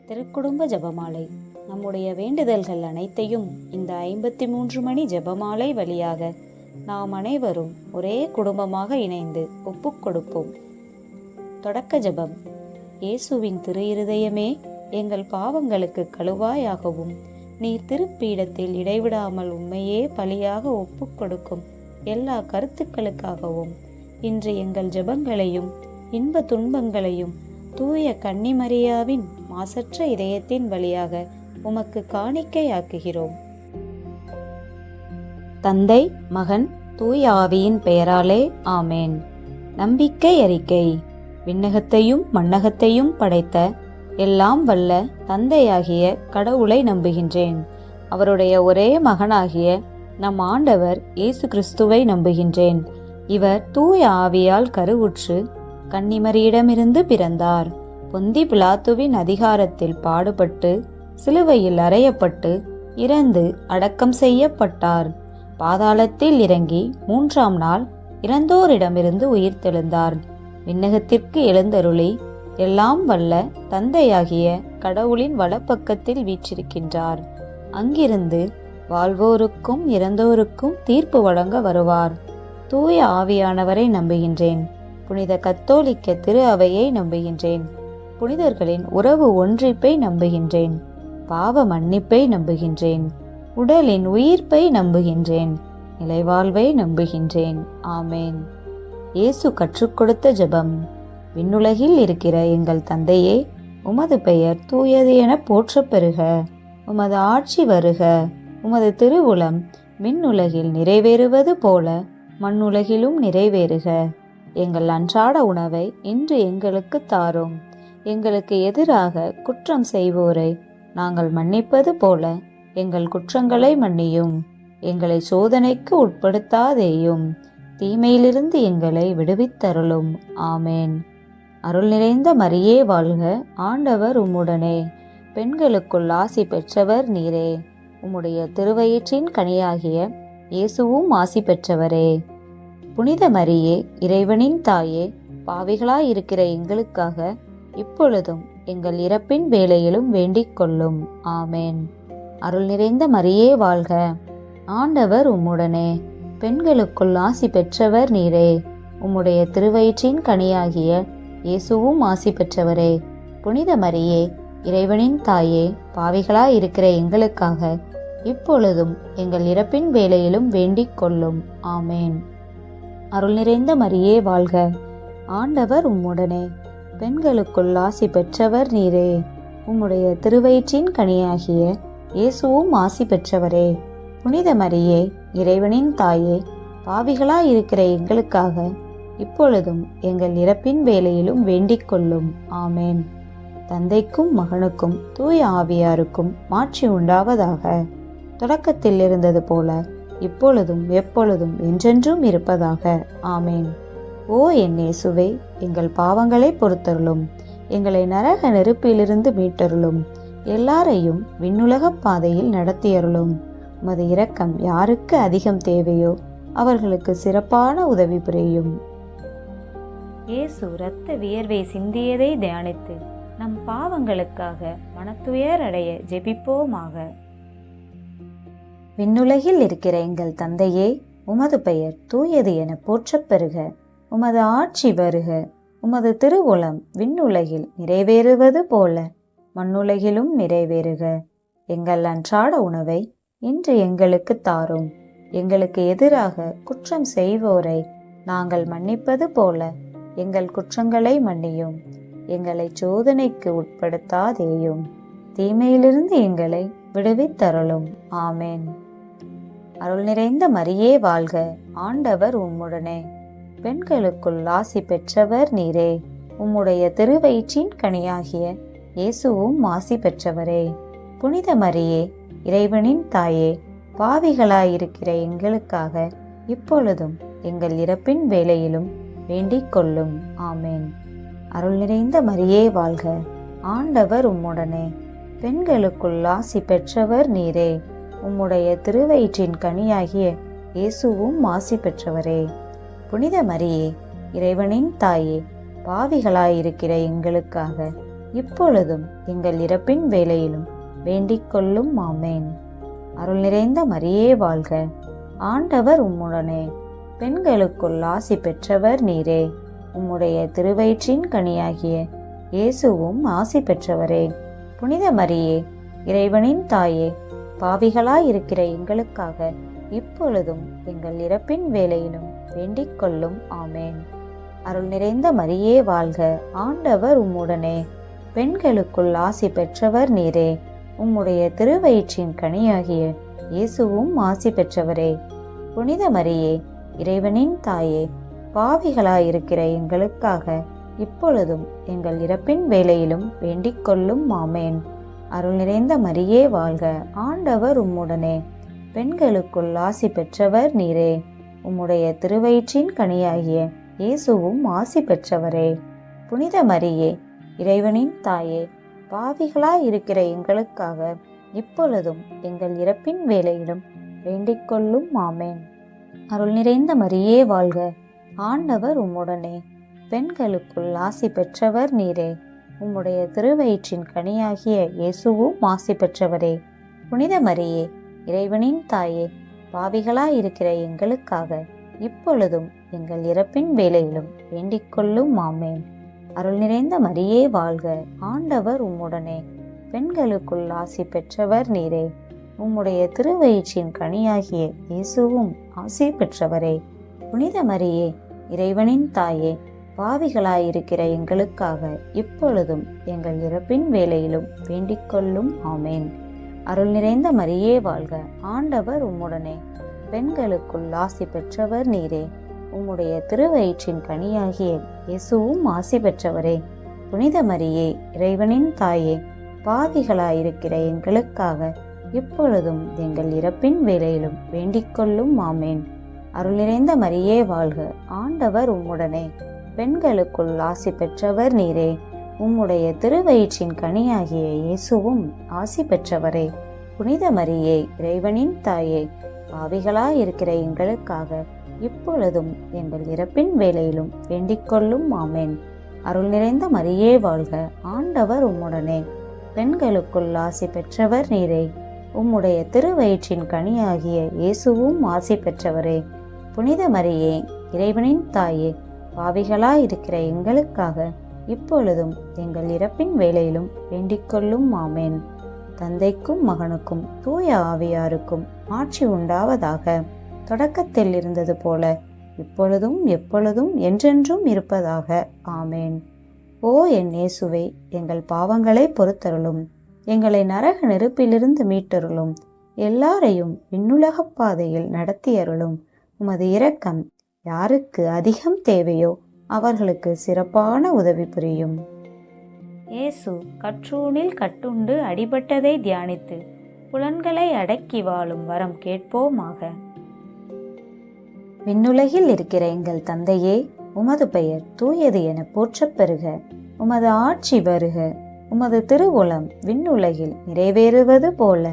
திருக்குடும்ப ஜெபமாலை. நம்முடைய வேண்டுதல்கள் அனைத்தையும் இந்த 53 மணி ஜெபமாலை வழியாக நாம் அனைவரும் ஒரே குடும்பமாக இணைந்து ஒப்புக் கொடுப்போம். தொடக்க ஜெபம். இயேசுவின் திரு இருதயமே, எங்கள் பாவங்களுக்கு கழுவாயாகவும் நீர் திருப்பீடத்தில் இடைவிடாமல் உண்மையே பலியாக ஒப்புக் கொடுக்கும் எல்லா கருத்துக்களுக்காகவும் இன்று எங்கள் ஜெபங்களையும் இன்ப துன்பங்களையும் தூய கன்னிமரியாவின் மாசற்ற இதயத்தின் வழியாக உமக்கு காணிக்கையாக்குகிறோம். தந்தை, மகன், தூய ஆவியின் பெயராலே ஆமேன். நம்பிக்கை அறிக்கை. விண்ணகத்தையும் மண்ணகத்தையும் படைத்த எல்லாம் வல்ல தந்தையாகிய கடவுளை நம்புகின்றேன். அவருடைய ஒரே மகனாகிய நம் ஆண்டவர் இயேசு கிறிஸ்துவை நம்புகின்றேன். இவர் தூய ஆவியால் கருவுற்று கன்னிமரியிடமிருந்து பிறந்தார். பொந்தி பிலாத்துவின் அதிகாரத்தில் பாடுபட்டு சிலுவையில் அறையப்பட்டு இறந்து அடக்கம் செய்யப்பட்டார். பாதாளத்தில் இறங்கி 3ஆம் நாள் இறந்தோரிடமிருந்து உயிர்த்தெழுந்தார். விண்ணகத்திற்கு எழுந்தருளி எல்லாம் வல்ல தந்தையாகிய கடவுளின் வலப்பக்கத்தில் வீற்றிருக்கின்றார். அங்கிருந்து வாழ்வோருக்கும் இறந்தோருக்கும் தீர்ப்பு வழங்க வருவார். தூய ஆவியானவரை நம்புகின்றேன். புனித கத்தோலிக்க திரு அவையை நம்புகின்றேன். புனிதர்களின் உறவு ஒன்றிப்பை நம்புகின்றேன். பாவ மன்னிப்பை நம்புகின்றேன். உடலின் உயிர்ப்பை நம்புகின்றேன். நிலைவாழ்வை நம்புகின்றேன். ஆமேன். இயேசு கற்றுக் கொடுத்த ஜெபம். விண்ணுலகில் இருக்கிற எங்கள் தந்தையே, உமது பெயர் தூயது என போற்றப் பெறுக. உமது ஆட்சி வருக. உமது திருவுளம் விண்ணுலகில் நிறைவேறுவது போல மண்ணுலகிலும் நிறைவேறுக. எங்கள் அன்றாட உணவை இன்று எங்களுக்கு தாரும். எங்களுக்கு எதிராக குற்றம் செய்வோரை நாங்கள் மன்னிப்பது போல எங்கள் குற்றங்களை மன்னியும். எங்களை சோதனைக்கு உட்படுத்தாதேயும். தீமையிலிருந்து எங்களை விடுவித்தருளும். ஆமேன். அருள் நிறைந்த மரியே வாழ்க. ஆண்டவர் உம்முடனே. பெண்களுக்குள் ஆசி பெற்றவர் நீரே. உம்முடைய திருவயிற்றின் கனியாகிய இயேசுவும் ஆசி பெற்றவரே. புனித மரியே, இறைவனின் தாயே, பாவிகளாயிருக்கிற எங்களுக்காக இப்பொழுதும் எங்கள் இறப்பின் வேளையிலும் வேண்டிக் கொள்ளும். ஆமேன். அருள் நிறைந்த மரியே வாழ்க. ஆண்டவர் உம்முடனே. பெண்களுக்குள் ஆசி பெற்றவர் நீரே. உம்முடைய திருவயிற்றின் கனியாகிய இயேசுவும் ஆசி பெற்றவரே. புனித மரியே, இறைவனின் தாயே, பாவிகளாயிருக்கிற எங்களுக்காக இப்பொழுதும் எங்கள் இறப்பின் வேளையிலும் வேண்டிக் கொள்ளும். ஆமேன். அருள் நிறைந்த மரியே வாழ்க. ஆண்டவர் உம்முடனே. பெண்களுக்குள் ஆசி பெற்றவர் நீரே. உம்முடைய திருவயிற்றின் கனியாகிய இயேசுவும் ஆசி பெற்றவரே. புனித மரியே, இறைவனின் தாயே, பாவிகளாயிருக்கிற எங்களுக்காக இப்பொழுதும் எங்கள் இறப்பின் வேளையிலும் வேண்டிக் கொள்ளும். ஆமேன். தந்தைக்கும் மகனுக்கும் தூய ஆவியாருக்கும் மாட்சி உண்டாவதாக. தொடக்கத்தில் இருந்தது போல இப்பொழுதும் எப்பொழுதும் என்றென்றும் இருப்பதாக. ஆமேன். ஓ என் இயேசுவே, எங்கள் பாவங்களை பொறுத்தருளும். எங்களை நரக நெருப்பிலிருந்து மீட்டருளும். எல்லாரையும் விண்ணுலக பாதையில் நடத்தியருளும். உமது இரக்கம் யாருக்கு அதிகம் தேவையோ அவர்களுக்கு சிறப்பான உதவி புரியும். இயேசு இரத்த வியர்வை சிந்தியதை தியானித்து நம் பாவங்களுக்காக மனத்துயர் அடைய ஜெபிப்போமாக. விண்ணுலகில் இருக்கிற எங்கள் தந்தையே, உமது பெயர் தூயது என போற்றப் பெறுக. உமது ஆட்சி வருக. உமது திருவுளம் விண்ணுலகில் நிறைவேறுவது போல மண்ணுலகிலும் நிறைவேறுக. எங்கள் அன்றாட உணவை இன்று எங்களுக்கு தாரும். எங்களுக்கு எதிராக குற்றம் செய்வோரை நாங்கள் மன்னிப்பது போல எங்கள் குற்றங்களை மன்னியும். எங்களை சோதனைக்கு உட்படுத்தாதேயும். தீமையிலிருந்து எங்களை விடுவித்தருளும். ஆமேன். அருள் நிறைந்த மரியே வாழ்க. ஆண்டவர் உம்முடனே. பெண்களுக்குள் ஆசி பெற்றவர் நீரே. உம்முடைய திருவயிற்றின் கனியாகிய இயேசுவும் ஆசி பெற்றவரே. புனித மரியே, இறைவனின் தாயே, பாவிகளாயிருக்கிற எங்களுக்காக இப்பொழுதும் எங்கள் இறப்பின் வேளையிலும் வேண்டிக் கொள்ளும். ஆமேன். அருள் நிறைந்த மரியே வாழ்க. ஆண்டவர் உம்முடனே. பெண்களுக்குள் ஆசி பெற்றவர் நீரே. உம்முடைய திருவயிற்றின் கனியாகிய இயேசுவும் ஆசி பெற்றவரே. புனித மரியே, இறைவனின் தாயே, பாவிகளாயிருக்கிற எங்களுக்காக இப்பொழுதும் எங்கள் இறப்பின் வேளையிலும் வேண்டிக் கொள்ளும். ஆமேன். அருள் நிறைந்த மரியே வாழ்க, ஆண்டவர் உம்முடனே, பெண்களுக்குள் ஆசி பெற்றவர் நீரே. உம்முடைய திருவயிற்றின் கனியாகிய இயேசுவும் ஆசி பெற்றவரே. புனித மரியே, இறைவனின் தாயே, பாவிகளாயிருக்கிற எங்களுக்காக இப்பொழுதும் எங்கள் இறப்பின் வேளையிலும் வேண்டிக் கொள்ளும். ஆமேன். அருள் நிறைந்த மரியே வாழ்க, ஆண்டவர் உம்முடனே, பெண்களுக்குள் ஆசி பெற்றவர் நீரே. உம்முடைய திருவயிற்றின் கனியாகிய இயேசுவும் ஆசி பெற்றவரே. புனித மரியே, இறைவனின் தாயே, பாவிகளாயிருக்கிற எங்களுக்காக இப்பொழுதும் எங்கள் இறப்பின் வேளையிலும் வேண்டிக் கொள்ளும். ஆமேன். அருள் நிறைந்த மரியே வாழ்க, ஆண்டவர் உம்முடனே, பெண்களுக்குள் ஆசி பெற்றவர் நீரே. உம்முடைய திருவயிற்றின் கனியாகிய இயேசுவும் ஆசி பெற்றவரே. புனித மரியே, இறைவனின் தாயே, பாவிகளாயிருக்கிற எங்களுக்காக இப்பொழுதும் எங்கள் இறப்பின் வேளையிலும் வேண்டிக் கொள்ளும். ஆமேன். அருள் நிறைந்த மரியே வாழ்க, ஆண்டவர் உம்முடனே, பெண்களுக்குள் ஆசி பெற்றவர் நீரே. உம்முடைய திருவயிற்றின் கனியாகிய இயேசுவும் ஆசி பெற்றவரே. புனித மரியே, இறைவனின் தாயே, பாவிகளாயிருக்கிற எங்களுக்காக இப்பொழுதும் எங்கள் இறப்பின் வேளையிலும் வேண்டிக் கொள்ளும். ஆமேன். அருள் நிறைந்த மரியே வாழ்க, ஆண்டவர் உம்முடனே, பெண்களுக்குள் ஆசி பெற்றவர் நீரே. உம்முடைய திருவயிற்றின் கனியாகிய இயேசுவும் ஆசி பெற்றவரே. புனித மரியே, இறைவனின் தாயே, பாவிகளாயிருக்கிற எங்களுக்காக இப்பொழுதும் எங்கள் இறப்பின் வேளையிலும் வேண்டிக் கொள்ளும். ஆமேன். அருள் நிறைந்த மரியே வாழ்க, ஆண்டவர் உம்முடனே, பெண்களுக்குள் ஆசி பெற்றவர் நீரே. உம்முடைய திருவயிற்றின் கனியாகிய இயேசுவும் ஆசி பெற்றவரே. புனித மரியே, இறைவனின் தாயே, பாவிகளாயிருக்கிற எங்களுக்காக இப்பொழுதும் எங்கள் இறப்பின் வேளையிலும் வேண்டிக் கொள்ளும். ஆமேன். அருள் நிறைந்த மரியே வாழ்க, ஆண்டவர் உம்முடனே, பெண்களுக்குள் ஆசி பெற்றவர் நீரே. உம்முடைய திருவயிற்றின் கனியாகிய இயேசுவும் ஆசி பெற்றவரே. புனித மரியே, இறைவனின் தாயே, பாவிகளாயிருக்கிற எங்களுக்காக இப்பொழுதும் எங்கள் இறப்பின் வேளையிலும் வேண்டிக் கொள்ளும். ஆமேன். அருள் நிறைந்த மரியே வாழ்க, ஆண்டவர் உம்முடனே, பெண்களுக்குள் ஆசி பெற்றவர் நீரே. உம்முடைய திருவயிற்றின் கனியாகிய இயேசுவும் ஆசி பெற்றவரே. புனித மரியே, இறைவனின் தாயே, பாவிகளாயிருக்கிற எங்களுக்காக இப்பொழுதும் எங்கள் இறப்பின் வேளையிலும் வேண்டிக் கொள்ளும். ஆமேன். தந்தைக்கும் மகனுக்கும் தூய ஆவியாருக்கும் ஆட்சி உண்டாவதாக. தொடக்கத்தில் இருந்தது போல இப்பொழுதும் எப்பொழுதும் என்றென்றும் இருப்பதாக. ஆமேன். ஓ என் இயேசுவே, எங்கள் பாவங்களை பொறுத்தருளும், எங்களை நரக நெருப்பிலிருந்து மீட்டருளும், எல்லாரையும் விண்ணுலகப் பாதையில் நடத்தியருளும். உமது இரக்கம் யாருக்கு அதிகம் தேவையோ அவர்களுக்கு சிறப்பான உதவி புரியும். இயேசு கற்றூனில் கட்டுண்டு அடிபட்டதை தியானித்து புலன்களை அடக்கி வாழும் வரம் கேட்போமாக. விண்ணுலகில் இருக்கிற எங்கள் தந்தையே, உமது பெயர் தூயது என போற்றப் பெறுக. உமது ஆட்சி வருக. உமது திருவுளம் விண்ணுலகில் நிறைவேறுவது போல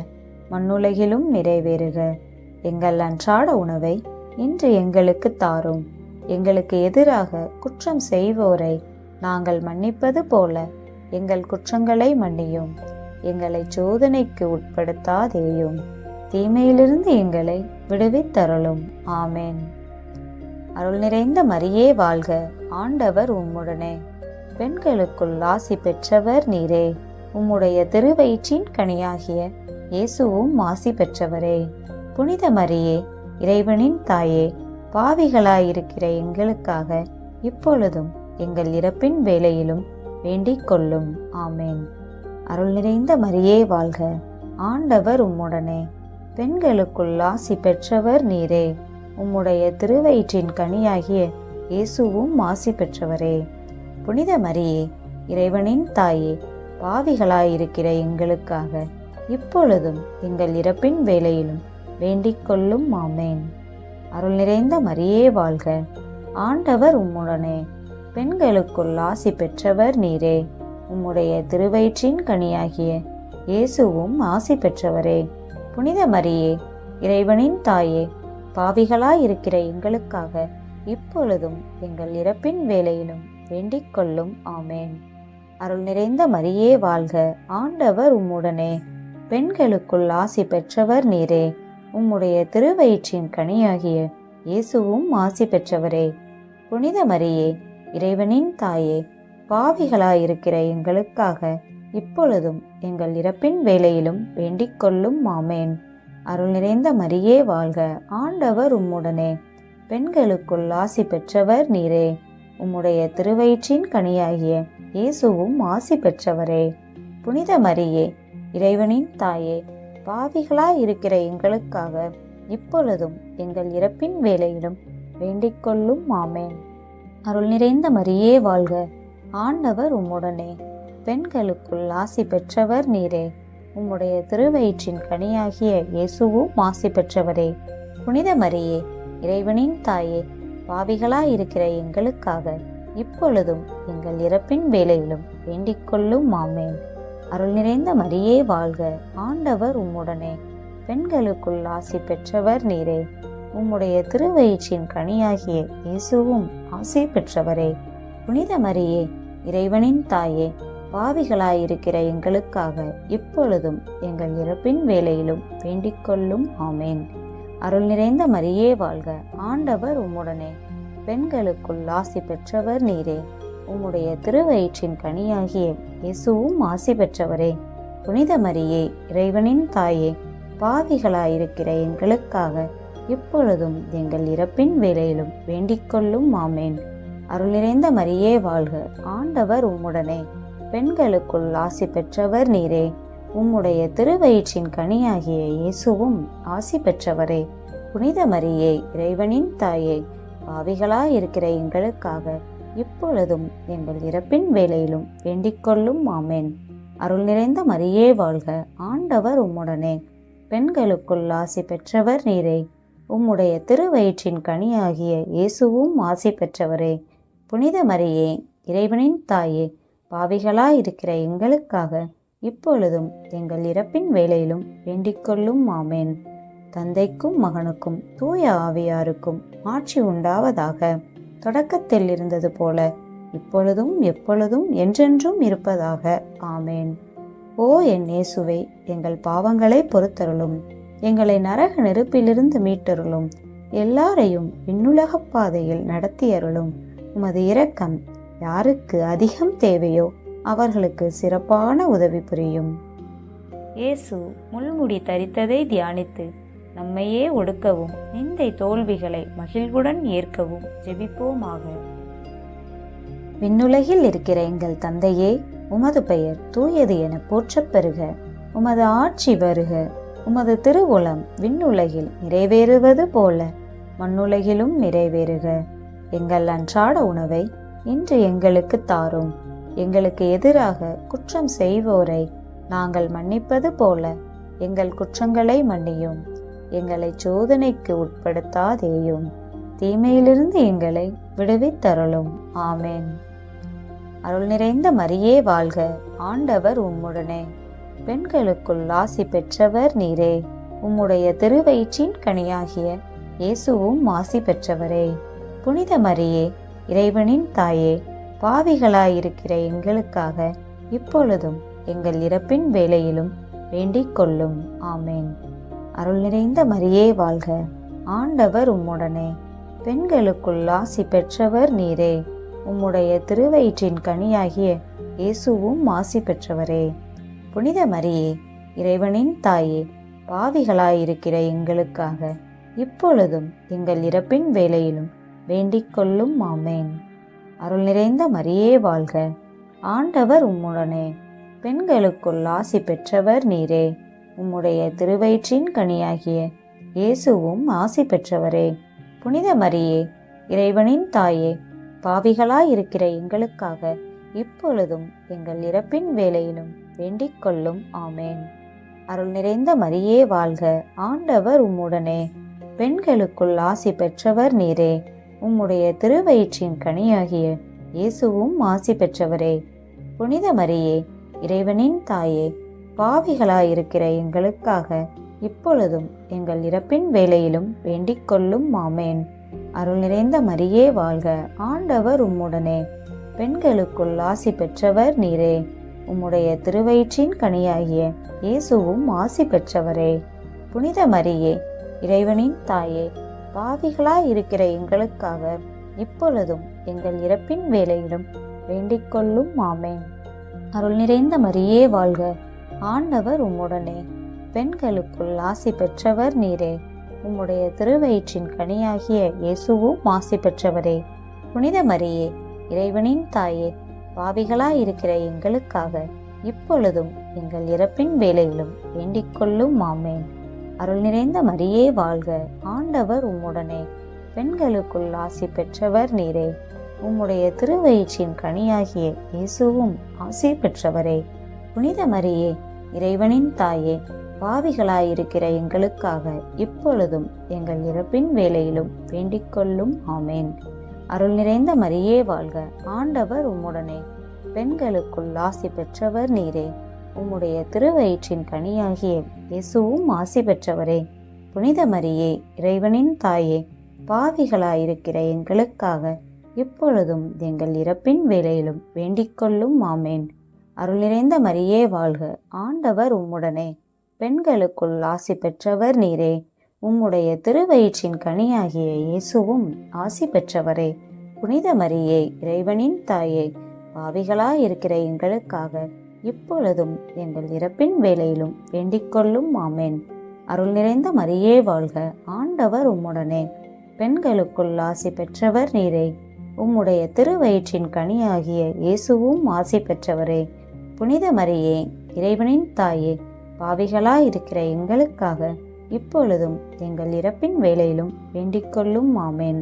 மண்ணுலகிலும் நிறைவேறுக. எங்கள் அன்றாட உணவை இன்று எங்களுக்கு தாரும். எங்களுக்கு எதிராக குற்றம் செய்வோரை நாங்கள் மன்னிப்பது போல எங்கள் குற்றங்களை மன்னியும். எங்களை சோதனைக்கு உட்படுத்தாதேயும், தீமையிலிருந்து எங்களை விடுவித்தருளும். ஆமேன். அருள் நிறைந்த மரியே வாழ்க, ஆண்டவர் உம்முடனே, பெண்களுக்குள் ஆசி பெற்றவர் நீரே. உம்முடைய திருவயிற்றின் கனியாகிய இயேசுவும் ஆசி பெற்றவரே. புனித மரியே, இறைவனின் தாயே, பாவிகளாயிருக்கிற எங்களுக்காக இப்பொழுதும் எங்கள் இறப்பின் வேளையிலும் வேண்டிக் கொள்ளும். ஆமேன். அருள் நிறைந்த மரியே வாழ்க, ஆண்டவர் உம்முடனே, பெண்களுக்குள் ஆசி பெற்றவர் நீரே. உம்முடைய திருவயிற்றின் கனியாகிய இயேசுவும் ஆசி பெற்றவரே. புனித மரியே, இறைவனின் தாயே, பாவிகளாயிருக்கிற எங்களுக்காக இப்பொழுதும் எங்கள் இறப்பின் வேளையிலும் வேண்டிக் கொள்ளும். ஆமேன். அருள் நிறைந்த மரியே வாழ்க, ஆண்டவர் உம்முடனே, பெண்களுக்குள் ஆசி பெற்றவர் நீரே. உம்முடைய திருவயிற்றின் கனியாகிய இயேசுவும் ஆசி பெற்றவரே. புனித மரியே, இறைவனின் தாயே, பாவிகளாயிருக்கிற எங்களுக்காக இப்பொழுதும் எங்கள் இறப்பின் வேளையிலும் வேண்டிக் கொள்ளும். ஆமேன். அருள் நிறைந்த மரியே வாழ்க, ஆண்டவர் உம்முடனே. பெண்களுக்குள் ஆசி பெற்றவர் நீரே. உம்முடைய திருவயிற்றின் கனியாகிய இயேசுவும் ஆசி பெற்றவரே. புனித மரியே, இறைவனின் தாயே, பாவிகளாயிருக்கிற எங்களுக்காக இப்பொழுதும் எங்கள் இறப்பின் வேளையிலும் வேண்டிக் கொள்ளும். ஆமேன். அருள் நிறைந்த மரியே வாழ்க, ஆண்டவர் உம்முடனே. பெண்களுக்குள் ஆசி பெற்றவர் நீரே. உம்முடைய திருவயிற்றின் கனியாகிய இயேசுவும் ஆசி பெற்றவரே. புனித மரியே, இறைவனின் தாயே, பாவிகளாயிருக்கிற எங்களுக்காக இப்பொழுதும் எங்கள் இறப்பின் வேளையிலும் வேண்டிக் கொள்ளும். ஆமேன். அருள் நிறைந்த மரியே வாழ்க, ஆண்டவர் உம்முடனே. பெண்களுக்குள் ஆசி பெற்றவர் நீரே. உம்முடைய திருவயிற்றின் கனியாகிய இயேசுவும் ஆசி பெற்றவரே. புனித மரியே, இறைவனின் தாயே, பாவிகளாயிருக்கிற எங்களுக்காக இப்பொழுதும் எங்கள் இறப்பின் வேளையிலும் வேண்டிக் கொள்ளும். ஆமேன். அருள் நிறைந்த மரியே வாழ்க, ஆண்டவர் உம்முடனே. பெண்களுக்குள் ஆசி பெற்றவர் நீரே. உம்முடைய திருவயிற்றின் கனியாகிய இயேசுவும் ஆசி பெற்றவரே. புனித மரியே, இறைவனின் தாயே, பாவிகளாயிருக்கிற எங்களுக்காக இப்பொழுதும் எங்கள் இறப்பின் வேளையிலும் வேண்டிக் கொள்ளும். ஆமேன். அருள் நிறைந்த மரியே வாழ்க, ஆண்டவர் உம்முடனே. பெண்களுக்குள் ஆசி பெற்றவர் நீரே. உம்முடைய திருவயிற்றின் கனியாகிய இயேசுவும் ஆசி பெற்றவரே. புனித மரியே, இறைவனின் தாயே, பாவிகளாயிருக்கிற எங்களுக்காக இப்பொழுதும் எங்கள் இறப்பின் வேளையிலும் வேண்டிக் கொள்ளும். ஆமேன். அருள் நிறைந்த மரியே வாழ்க, ஆண்டவர் உம்முடனே. பெண்களுக்குள் ஆசி பெற்றவர் நீரே. உம்முடைய திருவயிற்றின் கனியாகிய இயேசுவும் ஆசி பெற்றவரே. புனித மரியே, இறைவனின் தாயே, பாவிகளாயிருக்கிற எங்களுக்காக இப்பொழுதும் எங்கள் இறப்பின் வேளையிலும் வேண்டிக் கொள்ளும். ஆமேன். அருள் நிறைந்த மரியே வாழ்க, ஆண்டவர் உம்முடனே. பெண்களுக்குள் ஆசி பெற்றவர் நீரே. உம்முடைய திருவயிற்றின் கனியாகிய இயேசுவும் ஆசி பெற்றவரே. புனித மரியே, இறைவனின் தாயே, பாவிகளாயிருக்கிற எங்களுக்காக இப்பொழுதும் எங்கள் இறப்பின் வேளையிலும் வேண்டிக் கொள்ளும். ஆமேன். தந்தைக்கும் மகனுக்கும் தூய ஆவியாருக்கும் ஆட்சி உண்டாவதாக. தொடக்கத்தில் இருந்தது போல இப்பொழுதும் எப்பொழுதும் என்றென்றும் இருப்பதாக. ஆமேன். ஓ என் இயேசுவே, எங்கள் பாவங்களை பொறுத்தருளும். எங்களை நரக நெருப்பிலிருந்து மீட்டருளும். எல்லாரையும் விண்ணுலகப் பாதையில் நடத்தியருளும். உமது இரக்கம் யாருக்கு அதிகம் தேவையோ அவர்களுக்கு சிறப்பான உதவி புரியும். இயேசு முள்முடி தரித்ததை தியானித்து நம்மையே ஒடுக்கவும் நிந்தை தோல்விகளை மகிழ்வுடன் ஏற்கவும் ஜெபிப்போமாக. விண்ணுலகில் இருக்கிற எங்கள் தந்தையே, உமது பெயர் தூயது என போற்றப் பெறுக. உமது ஆட்சி வருக. உமது திருவுளம் விண்ணுலகில் நிறைவேறுவது போல மண்ணுலகிலும் நிறைவேறுக. எங்கள் அன்றாட உணவை இன்று எங்களுக்கு தாரும். எங்களுக்கு எதிராக குற்றம் செய்வோரை நாங்கள் மன்னிப்பது போல எங்கள் குற்றங்களை மன்னியும். எங்களை சோதனைக்கு உட்படுத்தாதேயும், தீமையிலிருந்து எங்களை விடுவித்தருளும். ஆமேன். அருள் நிறைந்த மரியே வாழ்க, ஆண்டவர் உம்முடனே. பெண்களுக்குள் ஆசி பெற்றவர் நீரே. உம்முடைய திருவயிற்றின் கனியாகிய இயேசுவும் ஆசி பெற்றவரே. புனித மரியே, இறைவனின் தாயே, பாவிகளாயிருக்கிற எங்களுக்காக இப்பொழுதும் எங்கள் இறப்பின் வேளையிலும் வேண்டிக் கொள்ளும். ஆமேன். அருள் நிறைந்த மரியே வாழ்க, ஆண்டவர் உம்முடனே. பெண்களுக்குள் ஆசி பெற்றவர் நீரே. உம்முடைய திருவயிற்றின் கனியாகிய இயேசுவும் ஆசி பெற்றவரே. புனித மரியே, இறைவனின் தாயே, பாவிகளாயிருக்கிற எங்களுக்காக இப்பொழுதும் எங்கள் இறப்பின் வேளையிலும் வேண்டிக் கொள்ளும். ஆமேன். அருள் நிறைந்த மரியே வாழ்க, ஆண்டவர் உம்முடனே. பெண்களுக்குள் ஆசி பெற்றவர் நீரே. உம்முடைய திருவயிற்றின் கனியாகிய இயேசுவும் ஆசி பெற்றவரே. புனித மரியே, இறைவனின் தாயே, பாவிகளாயிருக்கிற எங்களுக்காக இப்பொழுதும் எங்கள் இறப்பின் வேளையிலும் வேண்டிக் கொள்ளும். ஆமேன். அருள் நிறைந்த மரியே வாழ்க, ஆண்டவர் உம்முடனே. பெண்களுக்குள் ஆசி பெற்றவர் நீரே. உம்முடைய திருவயிற்றின் கனியாகிய இயேசுவும் ஆசி பெற்றவரே. புனித மரியே, இறைவனின் தாயே, பாவிகளாயிருக்கிற எங்களுக்காக இப்பொழுதும் எங்கள் இறப்பின் வேளையிலும் வேண்டிக் கொள்ளும். ஆமேன். அருள் நிறைந்த மரியே வாழ்க, ஆண்டவர் உம்முடனே. பெண்களுக்குள் ஆசி பெற்றவர் நீரே. உம்முடைய திருவயிற்றின் கனியாகிய இயேசுவும் ஆசி பெற்றவரே. புனித மரியே, இறைவனின் தாயே, பாவிகளாய் இருக்கிற எங்களுக்காக இப்பொழுதும் எங்கள் இறப்பின் வேளையிலும் வேண்டிக் கொள்ளும். ஆமேன். அருள் நிறைந்த மரியே வாழ்க, ஆண்டவர் உம்முடனே. பெண்களுக்குள் ஆசி பெற்றவர் நீரே. உம்முடைய திருவயிற்றின் கனியாகிய இயேசுவும் ஆசி பெற்றவரே. புனித மரியே, இறைவனின் தாயே, பாவிகளாய் இருக்கிற எங்களுக்காக இப்பொழுதும் எங்கள் இறப்பின் வேளையிலும் வேண்டிக் கொள்ளும். ஆமேன். அருள் நிறைந்த மரியே வாழ்க, ஆண்டவர் உம்முடனே. பெண்களுக்குள் ஆசி பெற்றவர் நீரே. உம்முடைய திருவயிற்றின் கனியாகிய இயேசுவும் ஆசி பெற்றவரே. புனித மரியே, இறைவனின் தாயே, பாவிகளாயிருக்கிற எங்களுக்காக இப்பொழுதும் எங்கள் இறப்பின் வேளையிலும் வேண்டிக் கொள்ளும். ஆமேன். அருள் நிறைந்த மரியே வாழ்க, ஆண்டவர் உம்முடனே. பெண்களுக்குள் ஆசி பெற்றவர் நீரே. உம்முடைய திருவயிற்றின் கனியாகிய இயேசுவும் ஆசி பெற்றவரே. புனித மரியே, இறைவனின் தாயே, பாவிகளாயிருக்கிற எங்களுக்காக இப்பொழுதும் எங்கள் இறப்பின் வேளையிலும் வேண்டிக் கொள்ளும். ஆமேன். அருள் நிறைந்த மரியே வாழ்க, ஆண்டவர் உம்முடனே. பெண்களுக்குள் ஆசி பெற்றவர் நீரே. உம்முடைய திருவயிற்றின் கனியாகிய இயேசுவும் ஆசி பெற்றவரே. புனித மரியே, இறைவனின் தாயே, பாவிகளாயிருக்கிற எங்களுக்காக இப்பொழுதும் எங்கள் இறப்பின் வேளையிலும் வேண்டிக் கொள்ளும். ஆமேன். அருள் நிறைந்த மரியே வாழ்க, ஆண்டவர் உம்முடனே. பெண்களுக்குள் ஆசி பெற்றவர் நீரே. உம்முடைய திருவயிற்றின் கனியாகிய இயேசுவும் ஆசி பெற்றவரே. புனித மரியே, இறைவனின் தாயே, பாவிகளாயிருக்கிற எங்களுக்காக இப்பொழுதும் எங்கள் இறப்பின் வேளையிலும் வேண்டிக் கொள்ளும். ஆமேன்.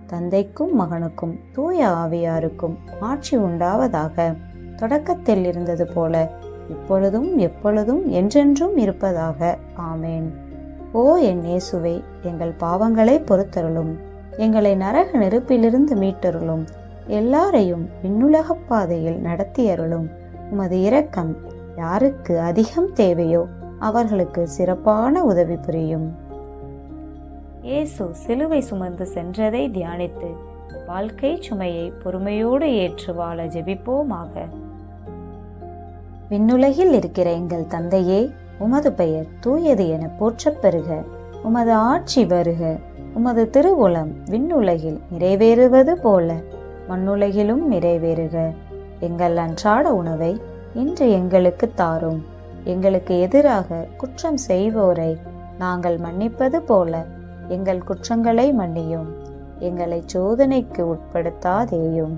தந்தைக்கும் மகனுக்கும் தூய ஆவியாருக்கும் ஆட்சி உண்டாவதாக. தொடக்கத்தில் இருந்தது போல இப்பொழுதும் எப்பொழுதும் என்றென்றும் இருப்பதாக. ஆமேன். ஓ என் இயேசுவே, எங்கள் பாவங்களை பொறுத்தருளும். எங்களை நரக நெருப்பிலிருந்து மீட்டருளும். எல்லாரையும் விண்ணுலகப் பாதையில் நடத்தியருளும். உமது இரக்கம் யாருக்கு அதிகம் தேவையோ அவர்களுக்கு சிறப்பான உதவி புரியும். இயேசு சிலுவை சுமந்து சென்றதை தியானித்து வாழ்க்கை சுமையை பொறுமையோடு ஏற்று வாழ ஜெபிப்போமாக. விண்ணுலகில் இருக்கிற எங்கள் தந்தையே, உமது பெயர் தூயது என போற்றப் பெறுக. உமது ஆட்சி வருக. உமது திருவுளம் விண்ணுலகில் நிறைவேறுவது போல மண்ணுலகிலும் நிறைவேறுக. எங்கள் அன்றாட உணவை இன்று எங்களுக்கு தாரும். எங்களுக்கு எதிராக குற்றம் செய்வோரை நாங்கள் மன்னிப்பது போல எங்கள் குற்றங்களை மன்னியும். எங்களை சோதனைக்கு உட்படுத்தாதேயும்,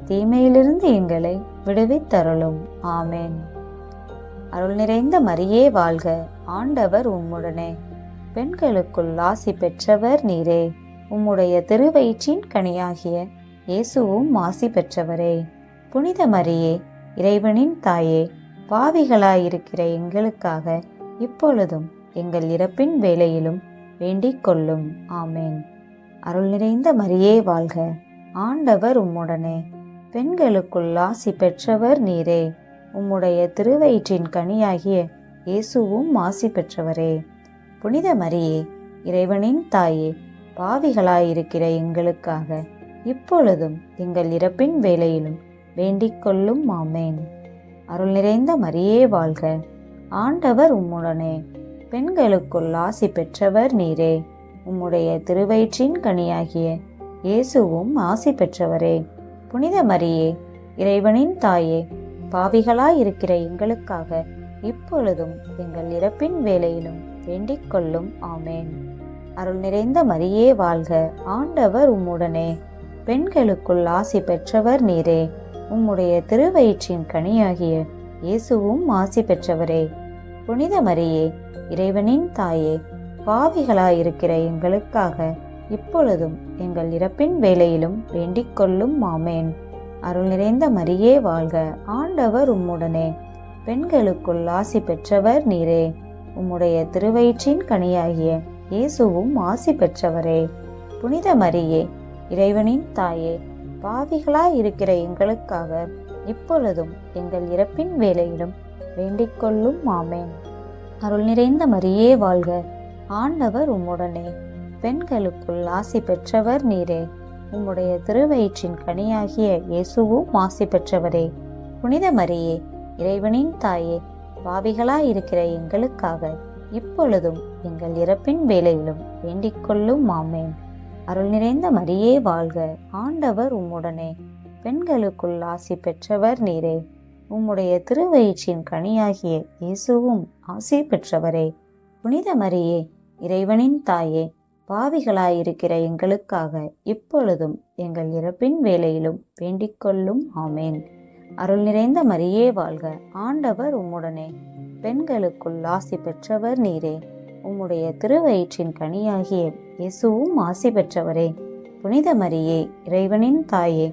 தீமையிலிருந்து எங்களை விடுவித்தருளும். ஆமேன். அருள் நிறைந்த மரியே வாழ்க, ஆண்டவர் உம்முடனே. பெண்களுக்குள் ஆசி பெற்றவர் நீரே. உம்முடைய திருவயிற்றின் கனியாகிய இயேசுவும் ஆசி பெற்றவரே. புனித மரியே, இறைவனின் தாயே, பாவிகளாயிருக்கிற எங்களுக்காக இப்பொழுதும் எங்கள் இறப்பின் வேளையிலும் வேண்டிக் கொள்ளும். ஆமேன். அருள் நிறைந்த மரியே வாழ்க, ஆண்டவர் உம்முடனே. பெண்களுக்குள் ஆசி பெற்றவர் நீரே. உம்முடைய திருவயிற்றின் கனியாகிய இயேசுவும் ஆசி பெற்றவரே. புனித மரியே, இறைவனின் தாயே, பாவிகளாயிருக்கிற எங்களுக்காக இப்பொழுதும் எங்கள் இறப்பின் வேளையிலும் வேண்டிக் கொள்ளும். ஆமேன். அருள் நிறைந்த மரியே வாழ்க, ஆண்டவர் உம்முடனே. பெண்களுக்குள் ஆசி பெற்றவர் நீரே. உம்முடைய திருவயிற்றின் கனியாகிய இயேசுவும் ஆசி பெற்றவரே. புனித மரியே, இறைவனின் தாயே, பாவிகளாயிருக்கிற எங்களுக்காக இப்பொழுதும் எங்கள் இறப்பின் வேளையிலும் வேண்டிக் கொள்ளும். ஆமேன். அருள் நிறைந்த மரியே வாழ்க, ஆண்டவர் உம்முடனே. பெண்களுக்குள் ஆசி பெற்றவர் நீரே. உம்முடைய திருவயிற்றின் கனியாகிய இயேசுவும் ஆசி பெற்றவரே. புனித மரியே, இறைவனின் தாயே, பாவிகளாயிருக்கிற எங்களுக்காக இப்பொழுதும் எங்கள் இறப்பின் வேளையிலும் வேண்டிக் கொள்ளும். ஆமேன். அருள் நிறைந்த மரியே வாழ்க, ஆண்டவர் உம்முடனே. பெண்களுக்குள் ஆசி பெற்றவர் நீரே. உம்முடைய திருவயிற்றின் கனியாகிய இயேசுவும் ஆசி பெற்றவரே. புனித மரியே, இறைவனின் தாயே, பாவிகளாயிருக்கிற எங்களுக்காக இப்பொழுதும் எங்கள் இறப்பின் வேளையிலும் வேண்டிக் கொள்ளும். ஆமேன். அருள் நிறைந்த மரியே வாழ்க, ஆண்டவர் உம்முடனே. பெண்களுக்குள் ஆசி பெற்றவர் நீரே. உம்முடைய திருவயிற்றின் கனியாகிய இயேசுவும் ஆசி பெற்றவரே. புனித மரியே, இறைவனின் தாயே, பாவிகளாயிருக்கிற எங்களுக்காக இப்பொழுதும் எங்கள் இறப்பின் வேளையிலும் வேண்டிக் கொள்ளும். ஆமேன். அருள் நிறைந்த மரியே வாழ்க, ஆண்டவர் உம்முடனே, பெண்களுக்குள் ஆசி பெற்றவர் நீரே. உம்முடைய திருவயிற்றின் கனியாகிய இயேசுவும் ஆசி பெற்றவரே. புனித மரியே, இறைவனின் தாயே, பாவிகளாயிருக்கிற எங்களுக்காக இப்பொழுதும் எங்கள் இறப்பின் வேளையிலும் வேண்டிக் கொள்ளும். ஆமேன். அருள் நிறைந்த மரியே வாழ்க, ஆண்டவர் உம்முடனே, பெண்களுக்குள் ஆசி பெற்றவர் நீரே. உம்முடைய திருவயிற்றின் கனியாகிய இயேசுவும் ஆசி பெற்றவரே. புனித மரியே, இறைவனின் தாயே,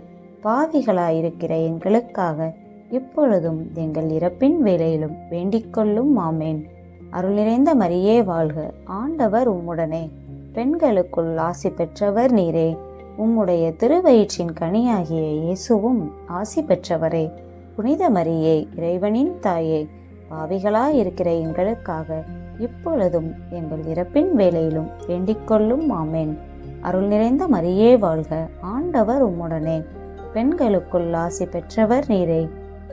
பாவிகளாயிருக்கிற எங்களுக்காக இப்பொழுதும் எங்கள் இறப்பின் வேளையிலும் வேண்டிக் கொள்ளும். ஆமேன். அருள் நிறைந்த மரியே வாழ்க, ஆண்டவர் உம்முடனே, பெண்களுக்குள் ஆசி பெற்றவர் நீரே. உம்முடைய திருவயிற்றின் கனியாகிய இயேசுவும் ஆசி பெற்றவரே. புனித மரியே, இறைவனின் தாயே, பாவிகளாயிருக்கிற எங்களுக்காக இப்பொழுதும் எங்கள் இறப்பின் வேளையிலும் வேண்டிக் கொள்ளும். ஆமேன். அருள் நிறைந்த மரியே வாழ்க, ஆண்டவர் உம்முடனே, பெண்களுக்குள் ஆசி பெற்றவர் நீரே.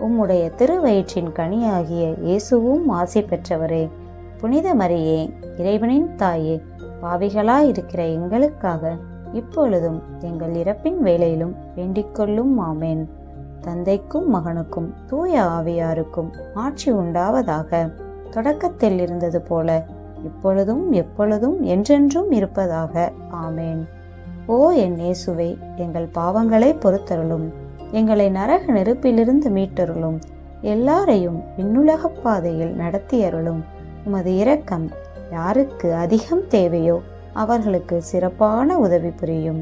உம்முடைய திருவயிற்றின் கனியாகிய இயேசுவும் ஆசி பெற்றவரே. புனித மரியே, இறைவனின் தாயே, பாவிகளாயிருக்கிற எங்களுக்காக இப்பொழுதும் எங்கள் இறப்பின் வேளையிலும் வேண்டிக் கொள்ளும். ஆமேன். தந்தைக்கும் மகனுக்கும் தூய ஆவியாருக்கும் ஆட்சி உண்டாவதாக. தொடக்கத்தில் இருந்தது போல இப்பொழுதும் எப்பொழுதும் என்றென்றும் இருப்பதாக. ஆமேன். ஓ என் இயேசுவே, எங்கள் பாவங்களை பொறுத்தருளும், எங்களை நரக நெருப்பிலிருந்து மீட்டருளும், எல்லாரையும் விண்ணுலக பாதையில் நடத்தியருளும். உமது இரக்கம் யாருக்கு அதிகம் தேவையோ அவர்களுக்கு சிறப்பான உதவி புரியும்.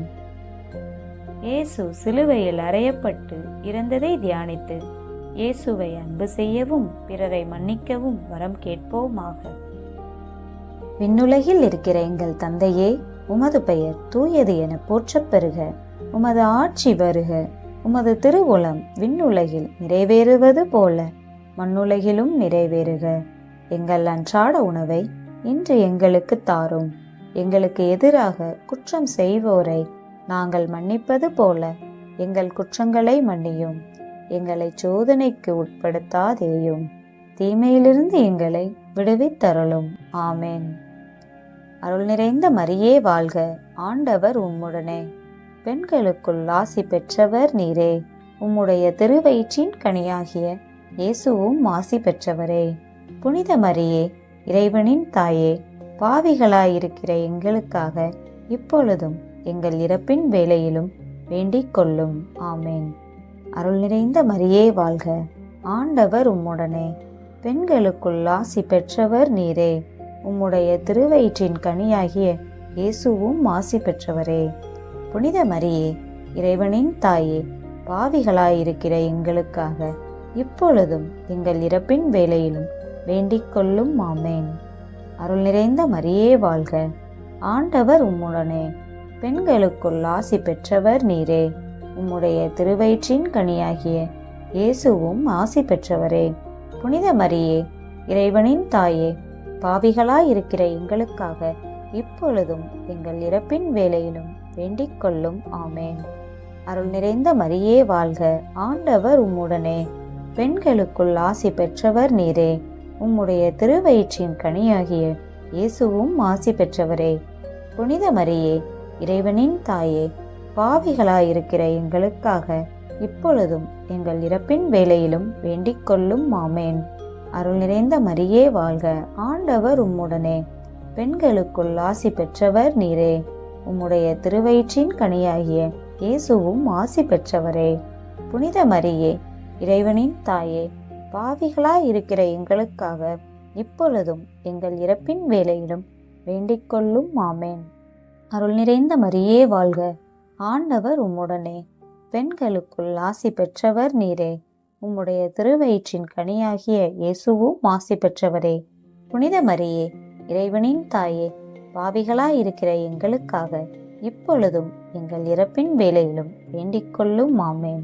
இயேசு சிலுவையில் அறையப்பட்டு இறந்ததை தியானித்து இயேசுவை அன்பு செய்யவும் பிறரை மன்னிக்கவும் வரம் கேட்போமாக. விண்ணுலகில் இருக்கிற எங்கள் தந்தையே, உமது பெயர் தூயது என போற்றப் பெறுக. உமது ஆட்சி வருக. உமது திருவுளம் விண்ணுலகில் நிறைவேறுவது போல மண்ணுலகிலும் நிறைவேறுக. எங்கள் அன்றாட உணவை இன்று எங்களுக்கு தாரும். எங்களுக்கு எதிராக குற்றம் செய்வோரை நாங்கள் மன்னிப்பது போல எங்கள் குற்றங்களை மன்னியும். எங்களை சோதனைக்கு உட்படுத்தாதேயும், தீமையிலிருந்து எங்களை விடுவித்தருளும். ஆமேன். அருள் நிறைந்த மரியே வாழ்க, ஆண்டவர் உம்முடனே, பெண்களுக்குள் ஆசி பெற்றவர் நீரே. உம்முடைய திருவயிற்றின் கனியாகிய இயேசுவும் ஆசி பெற்றவரே. புனித மரியே, இறைவனின் தாயே, பாவிகளாயிருக்கிற எங்களுக்காக இப்பொழுதும் எங்கள் இறப்பின் வேளையிலும் வேண்டிக் கொள்ளும். ஆமேன். அருள் நிறைந்த மரியே வாழ்க, ஆண்டவர் உம்முடனே, பெண்களுக்குள் ஆசி பெற்றவர் நீரே. உம்முடைய திருவயிற்றின் கனியாகிய இயேசுவும் ஆசி பெற்றவரே. புனித மரியே, இறைவனின் தாயே, பாவிகளாயிருக்கிற எங்களுக்காக இப்பொழுதும் எங்கள் இறப்பின் வேளையிலும் வேண்டிக் கொள்ளும். ஆமேன். அருள் நிறைந்த மரியே வாழ்க, ஆண்டவர் உம்முடனே, பெண்களுக்குள் ஆசி பெற்றவர் நீரே. உம்முடைய திருவயிற்றின் கனியாகிய இயேசுவும் ஆசி பெற்றவரே. புனித மரியே, இறைவனின் தாயே, பாவிகளாயிருக்கிற எங்களுக்காக இப்பொழுதும் எங்கள் இறப்பின் வேளையிலும் வேண்டிக் கொள்ளும். ஆமேன். அருள் நிறைந்த மரியே வாழ்க, ஆண்டவர் உம்முடனே, பெண்களுக்குள் ஆசி பெற்றவர் நீரே. உம்முடைய திருவயிற்றின் கனியாகிய இயேசுவும் ஆசி பெற்றவரே. புனித மரியே, இறைவனின் தாயே, பாவிகளாயிருக்கிற எங்களுக்காக இப்பொழுதும் எங்கள் இறப்பின் வேளையிலும் வேண்டிக் கொள்ளும். ஆமேன். அருள் நிறைந்த மரியே வாழ்க, ஆண்டவர் உம்முடனே, பெண்களுக்குள் ஆசி பெற்றவர் நீரே. உம்முடைய திருவயிற்றின் கனியாகிய இயேசுவும் ஆசி பெற்றவரே. புனித மரியே, இறைவனின் தாயே, பாவிகளாயிருக்கிற எங்களுக்காக இப்பொழுதும் எங்கள் இறப்பின் வேளையிலும் வேண்டிக் கொள்ளும். ஆமேன். அருள் நிறைந்த மரியே வாழ்க, ஆண்டவர் உம்முடனே, பெண்களுக்குள் ஆசி பெற்றவர் நீரே. உம்முடைய திருவயிற்றின் கனியாகிய இயேசுவும் ஆசி பெற்றவரே. புனித மரியே, இறைவனின் தாயே, பாவிகளாயிருக்கிற எங்களுக்காக இப்பொழுதும் எங்கள் இறப்பின் வேளையிலும் வேண்டிக் கொள்ளும். ஆமேன்.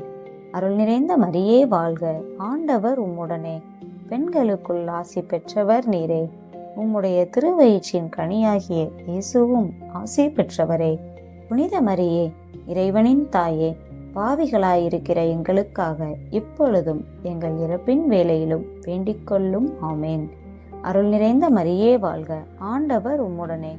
அருள் நிறைந்த மரியே வாழ்க, ஆண்டவர் உம்முடனே, பெண்களுக்குள் ஆசி பெற்றவர் நீரே. உம்முடைய திருவயிற்றின் கனியாகிய இயேசுவும் ஆசி பெற்றவரே. புனித மரியே, இறைவனின் தாயே, பாவிகளாயிருக்கிற எங்களுக்காக இப்பொழுதும் எங்கள் இறப்பின் வேளையிலும் வேண்டிக்கொள்ளும். ஆமேன். அருள் நிறைந்த மரியே வாழ்க, ஆண்டவர் உம்முடனே,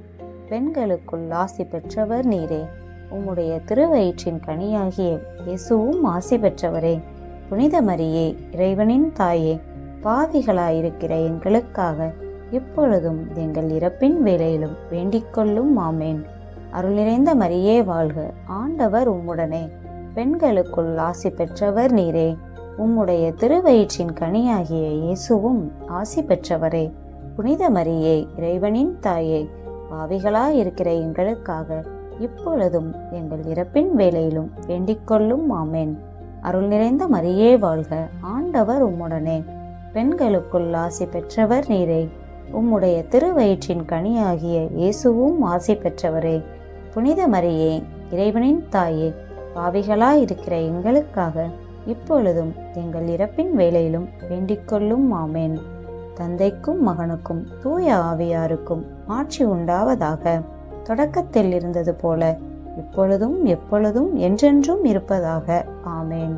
பெண்களுக்குள் ஆசி பெற்றவர் நீரே. உம்முடைய திருவயிற்றின் கனியாகிய இயேசுவும் ஆசி பெற்றவரே. புனித மரியே, இறைவனின் தாயே, பாவிகளாயிருக்கிற எங்களுக்காக இப்பொழுதும் எங்கள் இறப்பின் வேளையிலும் வேண்டிக்கொள்ளும். ஆமேன். அருள் நிறைந்த மரியே வாழ்க, ஆண்டவர் உம்முடனே, பெண்களுக்குள் ஆசி பெற்றவர் நீரே. உம்முடைய திருவயிற்றின் கனியாகிய இயேசுவும் ஆசி பெற்றவரே. புனித மரியே, இறைவனின் தாயே, பாவிகளாயிருக்கிற எங்களுக்காக இப்பொழுதும் எங்கள் இறப்பின் வேளையிலும் வேண்டிக்கொள்ளும். ஆமேன். அருள் நிறைந்த மரியே வாழ்க, ஆண்டவர் உம்முடனே, பெண்களுக்குள் ஆசி பெற்றவர் நீரே. உம்முடைய திருவயிற்றின் கனியாகிய இயேசுவும் ஆசி பெற்றவரே. புனித மரியே, இறைவனின் தாயே, பாவிகளாயிருக்கிற எங்களுக்காக இப்பொழுதும் எங்கள் இறப்பின் வேளையிலும் வேண்டிக்கொள்ளும். ஆமேன். தந்தைக்கும் மகனுக்கும் தூய ஆவியாருக்கும் ஆட்சி உண்டாவதாக. தொடக்கத்தில் இருந்தது போல இப்பொழுதும் எப்பொழுதும் என்றென்றும் இருப்பதாக. ஆமேன்.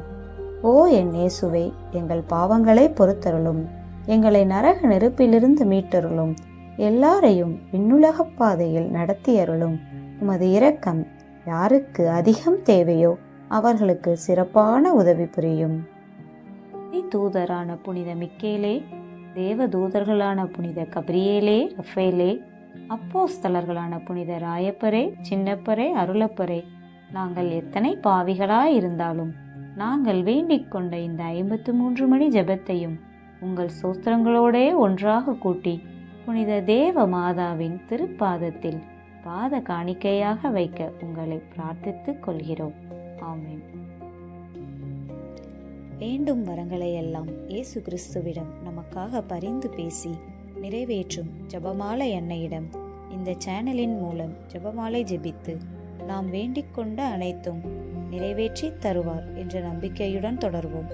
ஓ என் இயேசுவே, எங்கள் பாவங்களை பொறுத்தருளும், எங்களை நரக நெருப்பிலிருந்து மீட்டருளும், எல்லாரையும் விண்ணுலகப் பாதையில் நடத்தியருளும். உமது இரக்கம் யாருக்கு அதிகம் தேவையோ அவர்களுக்கு சிறப்பான உதவி புரியும். தூதரான புனித மிக்கேலே, தேவ தூதர்களான புனித கபிரியேலே, ரஃபேலே, அப்போஸ்தலர்களான புனித ராயப்பரே, சின்னப்பரே, அருளப்பரே, நாங்கள் எத்தனை பாவிகளாயிருந்தாலும் நாங்கள் வேண்டிக் கொண்ட இந்த 53 மணி ஜெபத்தையும் உங்கள் சோஸ்திரங்களோடே ஒன்றாக கூட்டி புனித தேவ மாதாவின் திருப்பாதத்தில் பாத காணிக்கையாக வைக்க உங்களை பிரார்த்தித்துக் கொள்கிறோம். ஆமென். வேண்டும் வரங்களை எல்லாம் இயேசு கிறிஸ்துவிடம் நமக்காக பரிந்து பேசி நிறைவேற்றும் ஜெபமாலை அன்னையிடம் இந்த சேனலின் மூலம் ஜெபமாலை ஜெபித்து நாம் வேண்டிக் கொண்ட அனைத்தும் நிறைவேற்றி தருவார் என்ற நம்பிக்கையுடன் தொடர்வோம்.